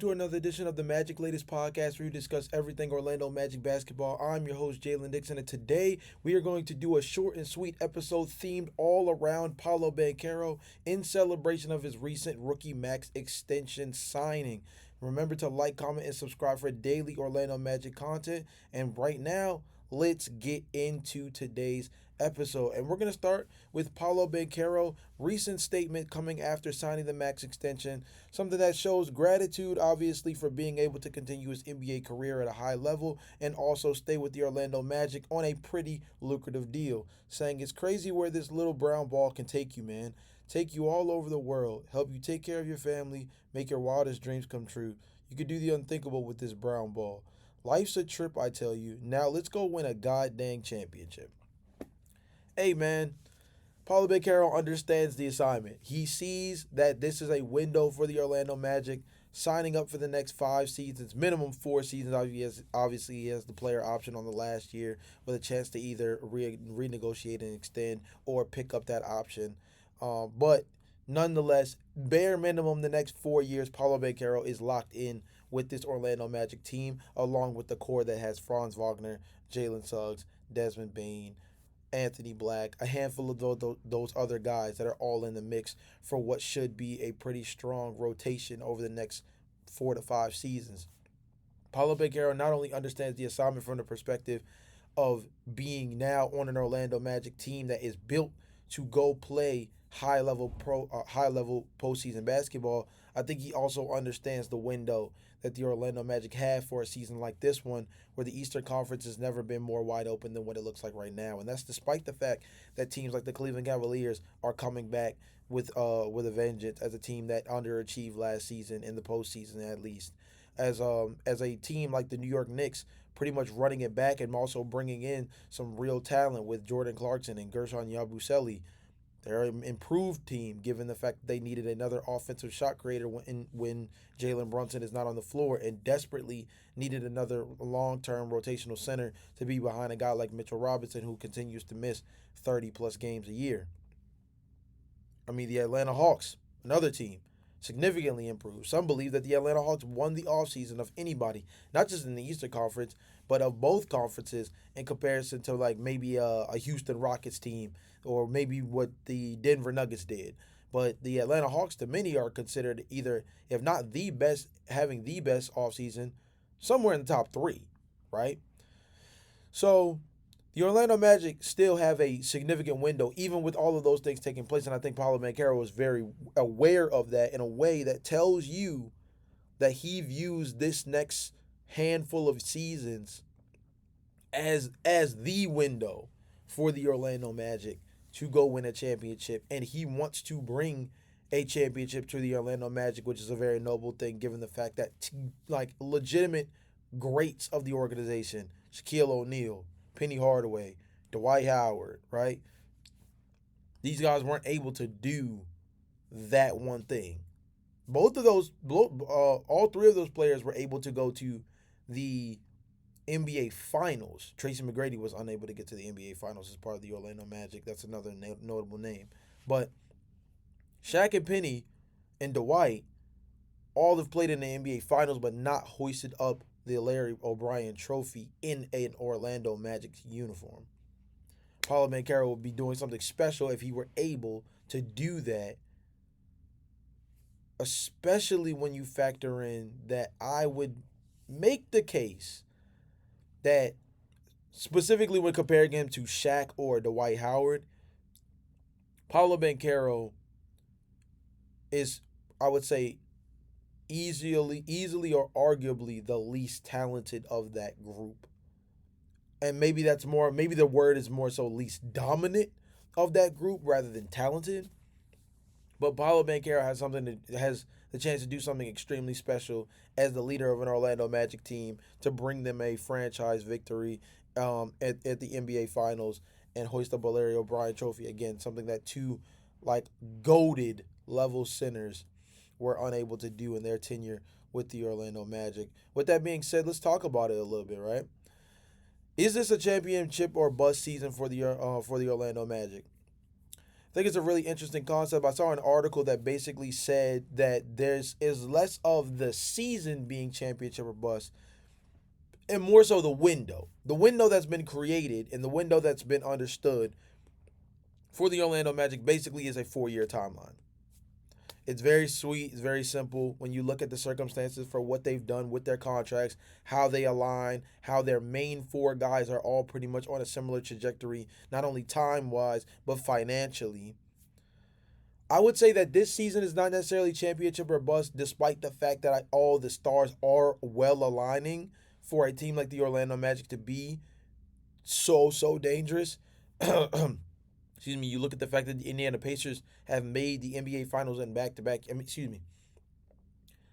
To another edition of the Magic Latest podcast where we discuss everything Orlando Magic basketball. I'm your host, Jalon Dixon, and today we are going to do a short and sweet episode themed all around Paulo Beno in celebration of his recent rookie max extension signing. Remember to like, comment, and subscribe for daily Orlando Magic content. And right now, let's get into today's episode. And we're going to start with Paulo Beno recent statement coming after signing the max extension. Something that shows gratitude, obviously, for being able to continue his NBA career at a high level and also stay with the Orlando Magic on a pretty lucrative deal. Saying it's crazy where this little brown ball can take you, man. Take you all over the world, help you take care of your family, make your wildest dreams come true. You could do the unthinkable with this brown ball. Life's a trip, I tell you. Now let's go win a goddamn championship. Hey, man, Paulo Beno understands the assignment. He sees that this is a window for the Orlando Magic, signing up for the next 5 seasons, minimum 4 seasons. Obviously, he has the player option on the last year with a chance to either renegotiate and extend or pick up that option. But nonetheless, bare minimum, the next 4 years, Paulo Beno is locked in with this Orlando Magic team, along with the core that has Franz Wagner, Jalen Suggs, Desmond Bain, Anthony Black, a handful of those other guys that are all in the mix for what should be a pretty strong rotation over the next 4 to 5 seasons. Paulo Beno not only understands the assignment from the perspective of being now on an Orlando Magic team that is built to go play high level postseason basketball. I think he also understands the window that the Orlando Magic have for a season like this one, where the Eastern Conference has never been more wide open than what it looks like right now, and that's despite the fact that teams like the Cleveland Cavaliers are coming back with a vengeance as a team that underachieved last season in the postseason at least. As a team like the New York Knicks pretty much running it back and also bringing in some real talent with Jordan Clarkson and Gershon Yabusele. They're an improved team given the fact that they needed another offensive shot creator when Jalen Brunson is not on the floor and desperately needed another long-term rotational center to be behind a guy like Mitchell Robinson who continues to miss 30 plus games a year. I mean, the Atlanta Hawks, another team, significantly improved. Some believe that the Atlanta Hawks won the offseason of anybody, not just in the Eastern Conference, but of both conferences in comparison to like maybe a Houston Rockets team or maybe what the Denver Nuggets did. But the Atlanta Hawks, to many, are considered either, if not the best, having the best offseason, somewhere in the top three, right? So the Orlando Magic still have a significant window, even with all of those things taking place. And I think Paulo Banchero was very aware of that in a way that tells you that he views this next handful of seasons as the window for the Orlando Magic to go win a championship. And he wants to bring a championship to the Orlando Magic, which is a very noble thing given the fact that like legitimate greats of the organization, Shaquille O'Neal, Penny Hardaway, Dwight Howard, right? These guys weren't able to do that one thing. All three of those players were able to go to the NBA Finals. Tracy McGrady was unable to get to the NBA Finals as part of the Orlando Magic. That's another notable name. But Shaq and Penny and Dwight all have played in the NBA Finals, but not hoisted up the Larry O'Brien Trophy in an Orlando Magic uniform. Paulo Banchero would be doing something special if he were able to do that, especially when you factor in that I would make the case that specifically when comparing him to Shaq or Dwight Howard, Paulo Banchero is, I would say, easily or arguably the least talented of that group. And maybe that's more, maybe the word is more so least dominant of that group rather than talented. But Paulo Banchero has the chance to do something extremely special as the leader of an Orlando Magic team to bring them a franchise victory at the NBA Finals and hoist the Larry O'Brien Trophy again. Something that two like goated level centers were unable to do in their tenure with the Orlando Magic. With that being said, let's talk about it a little bit, right? Is this a championship or bust season for the Orlando Magic? I think it's a really interesting concept. I saw an article that basically said that there's is less of the season being championship or bust, and more so the window. The window that's been created and the window that's been understood for the Orlando Magic basically is a 4-year timeline. It's very sweet. It's very simple when you look at the circumstances for what they've done with their contracts, how they align, how their main four guys are all pretty much on a similar trajectory, not only time wise, but financially. I would say that this season is not necessarily championship or bust, despite the fact that all the stars are well aligning for a team like the Orlando Magic to be so dangerous. Excuse me. You look at the fact that the Indiana Pacers have made the NBA Finals in back to back. Excuse me,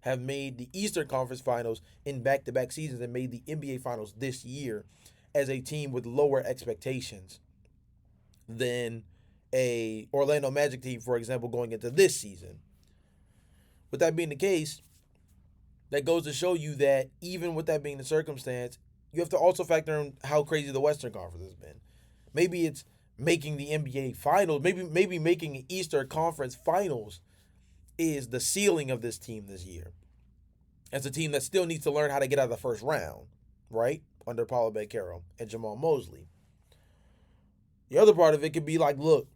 have made the Eastern Conference Finals in back to back seasons and made the NBA Finals this year as a team with lower expectations than a Orlando Magic team, for example, going into this season. With that being the case, that goes to show you that even with that being the circumstance, you have to also factor in how crazy the Western Conference has been. Maybe it's making the NBA Finals, maybe making an Eastern Conference Finals is the ceiling of this team this year. As a team that still needs to learn how to get out of the first round, right? Under Paulo Beno and Jamal Mosley. The other part of it could be like, look,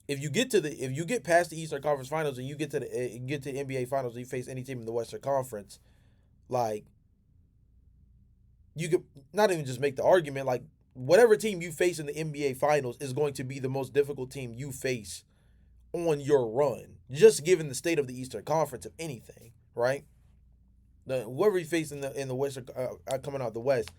if you get past the Eastern Conference Finals and you get to the NBA Finals and you face any team in the Western Conference, like you could not even just make the argument, like whatever team you face in the NBA Finals is going to be the most difficult team you face on your run, just given the state of the Eastern Conference, if anything, right? Whoever you face in the Western coming out the West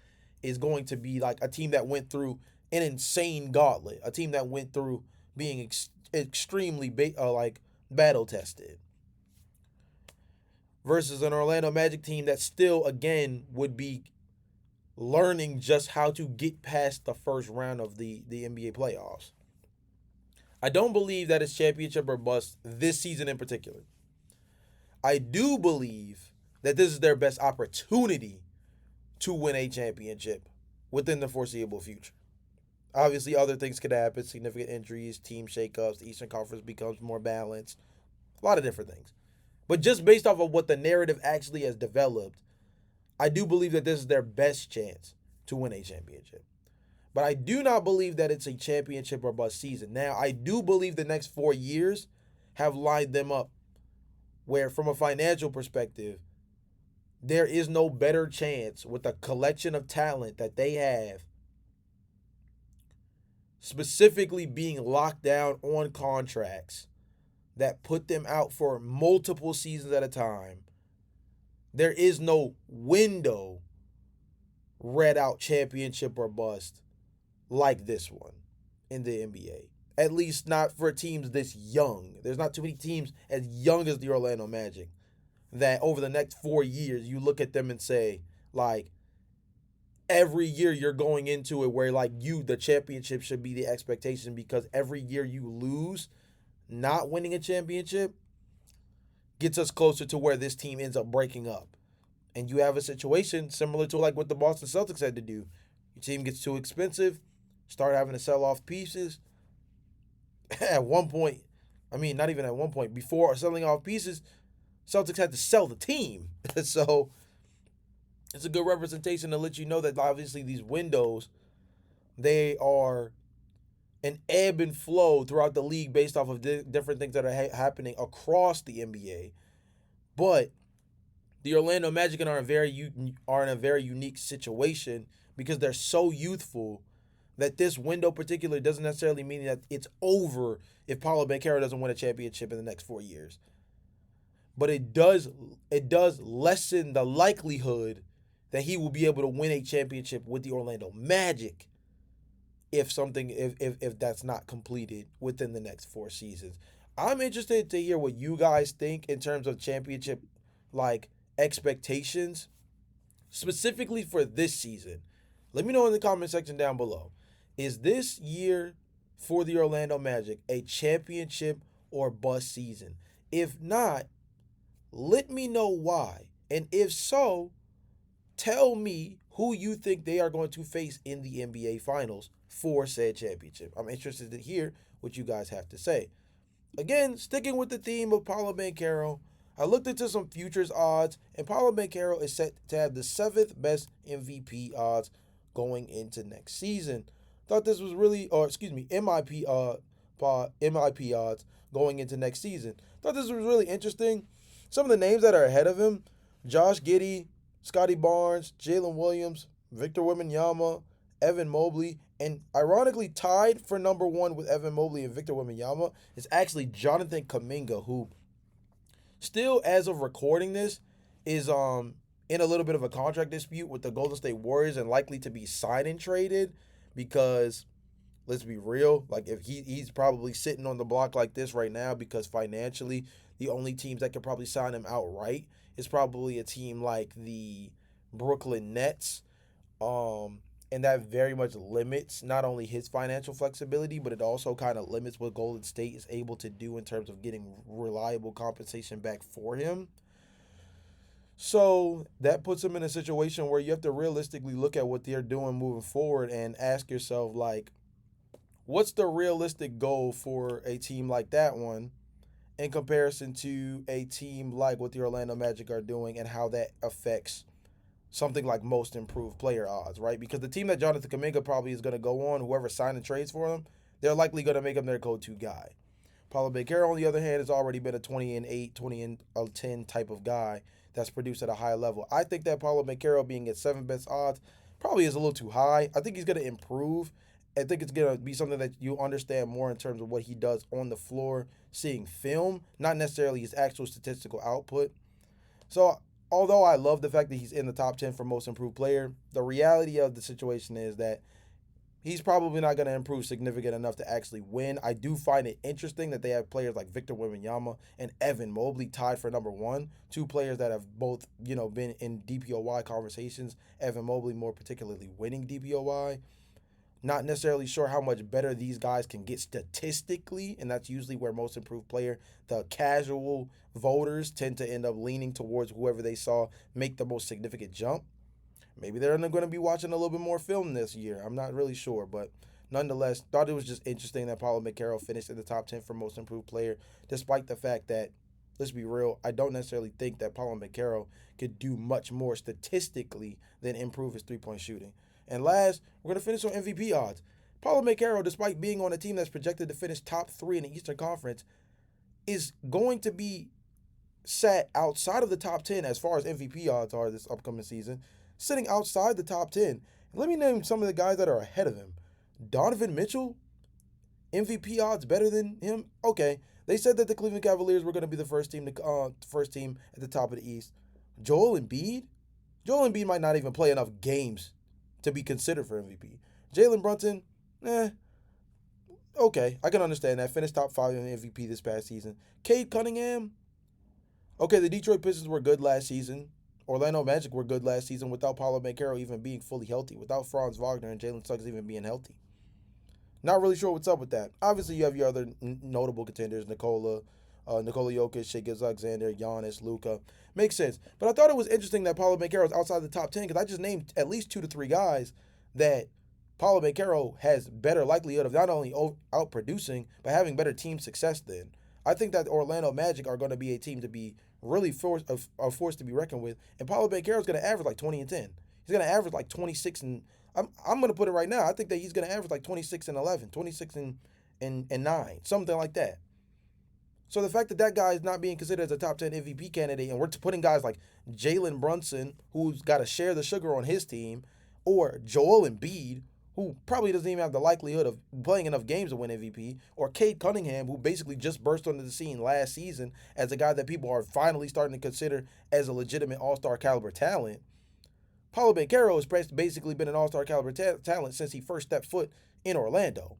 is going to be like a team that went through an insane gauntlet, a team that went through being extremely battle tested, versus an Orlando Magic team that still again would be learning just how to get past the first round of the NBA playoffs. I don't believe that it's championship or bust this season in particular. I do believe that this is their best opportunity to win a championship within the foreseeable future. Obviously, other things could happen, significant injuries, team shakeups, the Eastern Conference becomes more balanced, a lot of different things. But just based off of what the narrative actually has developed, I do believe that this is their best chance to win a championship. But I do not believe that it's a championship or bust season. Now, I do believe the next 4 years have lined them up where, from a financial perspective, there is no better chance with the collection of talent that they have, specifically being locked down on contracts that put them out for multiple seasons at a time. There is no window read out championship or bust like this one in the NBA. At least not for teams this young. There's not too many teams as young as the Orlando Magic that over the next 4 years you look at them and say, like, every year you're going into it where like the championship should be the expectation, because every year you lose not winning a championship gets us closer to where this team ends up breaking up. And you have a situation similar to like what the Boston Celtics had to do. Your team gets too expensive, start having to sell off pieces. At one point, I mean, not even at one point, before selling off pieces, Celtics had to sell the team. So it's a good representation to let you know that obviously these windows, they are an ebb and flow throughout the league based off of different things that are happening across the NBA. But the Orlando Magic are in a very unique situation because they're so youthful that this window particularly doesn't necessarily mean that it's over if Paulo Beno doesn't win a championship in the next 4 years. But it does lessen the likelihood that he will be able to win a championship with the Orlando Magic if that's not completed within the next 4 seasons. I'm interested to hear what you guys think in terms of championship like expectations specifically for this season. Let me know in the comment section down below. Is this year for the Orlando Magic a championship or bust season? If not, let me know why. And if so, tell me who you think they are going to face in the NBA Finals for said championship. I'm interested to hear what you guys have to say. Again, sticking with the theme of Paulo Banchero, I looked into some futures odds, and Paulo Banchero is set to have the seventh best MVP odds going into next season. Thought this was really, or excuse me, MIP odds going into next season. Thought this was really interesting. Some of the names that are ahead of him: Josh Giddey, Scotty Barnes, Jalen Williams, Victor Wembanyama, Evan Mobley, and ironically tied for number one with Evan Mobley and Victor Wembanyama is actually Jonathan Kuminga, who still, as of recording this, is in a little bit of a contract dispute with the Golden State Warriors and likely to be signed and traded because let's be real, like if he's probably sitting on the block like this right now because financially the only teams that could probably sign him outright is probably a team like the Brooklyn Nets. And that very much limits not only his financial flexibility, but it also kind of limits what Golden State is able to do in terms of getting reliable compensation back for him. So that puts him in a situation where you have to realistically look at what they're doing moving forward and ask yourself, like, what's the realistic goal for a team like that one in comparison to a team like what the Orlando Magic are doing and how that affects something like most improved player odds, right? Because the team that Jonathan Kuminga probably is going to go on, whoever signed and trades for him, they're likely going to make him their go-to guy. Paulo Banchero, on the other hand, has already been a 20-8, 20-10 type of guy that's produced at a high level. I think that Paulo Banchero being at seventh best odds probably is a little too high. I think he's going to improve. I think it's going to be something that you understand more in terms of what he does on the floor, seeing film, not necessarily his actual statistical output. So although I love the fact that he's in the top 10 for most improved player, the reality of the situation is that he's probably not going to improve significant enough to actually win. I do find it interesting that they have players like Victor Wembanyama and Evan Mobley tied for number one, two players that have both, been in DPOY conversations, Evan Mobley more particularly winning DPOY. Not necessarily sure how much better these guys can get statistically, and that's usually where most improved player, the casual voters tend to end up leaning towards whoever they saw make the most significant jump. Maybe they're going to be watching a little bit more film this year. I'm not really sure, but nonetheless, thought it was just interesting that Paulo Banchero finished in the top 10 for most improved player, despite the fact that, let's be real, I don't necessarily think that Paulo Banchero could do much more statistically than improve his three-point shooting. And last, we're going to finish on MVP odds. Paulo Banchero, despite being on a team that's projected to finish top 3 in the Eastern Conference, is going to be sat outside of the top 10 as far as MVP odds are this upcoming season, sitting outside the top 10. And let me name some of the guys that are ahead of him. Donovan Mitchell, MVP odds better than him? Okay. They said that the Cleveland Cavaliers were going to be the first team at the top of the East. Joel Embiid? Joel Embiid might not even play enough games to be considered for MVP. Jalen Brunson, okay, I can understand that. Finished top 5 in MVP this past season. Cade Cunningham, okay, the Detroit Pistons were good last season. Orlando Magic were good last season without Paulo Banchero even being fully healthy, without Franz Wagner and Jalen Suggs even being healthy. Not really sure what's up with that. Obviously, you have your other notable contenders, Nikola Jokic, Shai Gilgeous-Alexander, Giannis, Luka. Makes sense. But I thought it was interesting that Paulo Banchero is outside the top 10 because I just named at least 2 to 3 guys that Paulo Banchero has better likelihood of not only outproducing, but having better team success than. I think that Orlando Magic are going to be a team to be really a force to be reckoned with. And Paulo Banchero is going to average like 20 and 10. He's going to average like 26 and I'm going to put it right now. I think that he's going to average like 26 and 11, 26 and 9, something like that. So the fact that that guy is not being considered as a top 10 MVP candidate, and we're putting guys like Jalen Brunson, who's got to share the sugar on his team, or Joel Embiid, who probably doesn't even have the likelihood of playing enough games to win MVP, or Cade Cunningham, who basically just burst onto the scene last season as a guy that people are finally starting to consider as a legitimate all-star caliber talent. Paulo Banchero has basically been an all-star caliber talent since he first stepped foot in Orlando.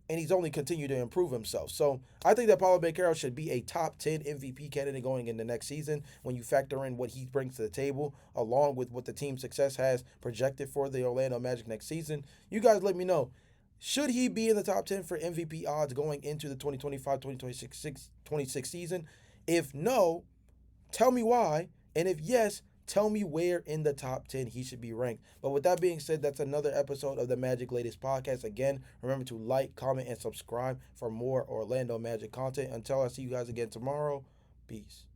And he's only continued to improve himself. So I think that Paulo Banchero should be a top 10 MVP candidate going into next season when you factor in what he brings to the table, along with what the team success has projected for the Orlando Magic next season. You guys let me know. Should he be in the top 10 for MVP odds going into the 2025-2026 season? If no, tell me why. And if yes, tell me where in the top 10 he should be ranked. But with that being said, that's another episode of the Magic Latest Podcast. Again, remember to like, comment, and subscribe for more Orlando Magic content. Until I see you guys again tomorrow, peace.